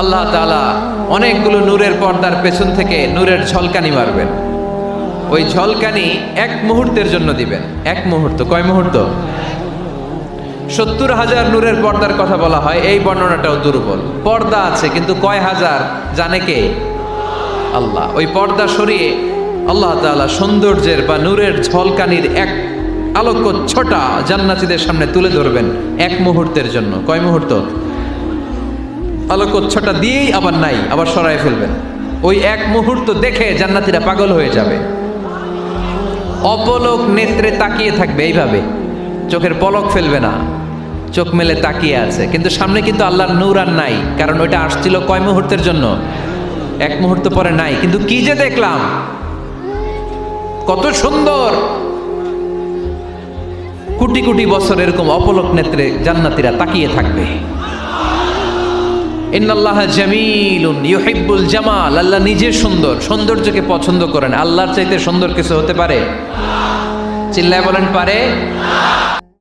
আল্লাহ তাআলা অনেকগুলো নূরের পর্দার পেছন থেকে নূরের ঝলকানি মারবেন। ওই ঝলকানি এক মুহূর্তের জন্য দিবেন। এক মুহূর্ত, কয় মুহূর্ত? 70,000 নূরের পর্দার কথা বলা হয়, এই বর্ণনাটাও দুর্বল। পর্দা আছে কিন্তু কয় হাজার জানে কে? আল্লাহ। ওই পর্দা সরিয়ে আল্লাহ তাআলা সৌন্দর্যের বা নূরের ঝলকানির এক আলোকচ্ছটা জান্নাতীদের সামনে তুলে ধরবেন এক মুহূর্তের জন্য। কয় মুহূর্ত? আলোকচ্ছটা দিয়েই আবার নাই, আবার সরায় ফেলবেন। ওই এক মুহূর্ত দেখে জান্নাতীরা পাগল হয়ে যাবে, অপলক নেত্রে তাকিয়ে থাকবে, এইভাবে চোখের পলক ফেলবে না, চোখ মেলে তাকিয়ে আছে। কিন্তু সামনে কিন্তু আল্লাহর নূর আর নাই, কারণ ওইটা আসছিল কয় মুহূর্তের জন্য? এক মুহূর্ত পরে নাই। কিন্তু কি যে দেখলাম, কত সুন্দর! কোটি কোটি বছর এরকম অপলক নেত্রে জান্নাতীরা তাকিয়ে থাকবে। ইন্নাল্লাহা জামিলুন ইউহিব্বুল জামাল। আল্লাহ নিজে সুন্দর, সৌন্দর্যকে পছন্দ করেন। আল্লাহর চাইতে সুন্দর কিছু হতে পারে? চিল্লায় বলেন, পারে?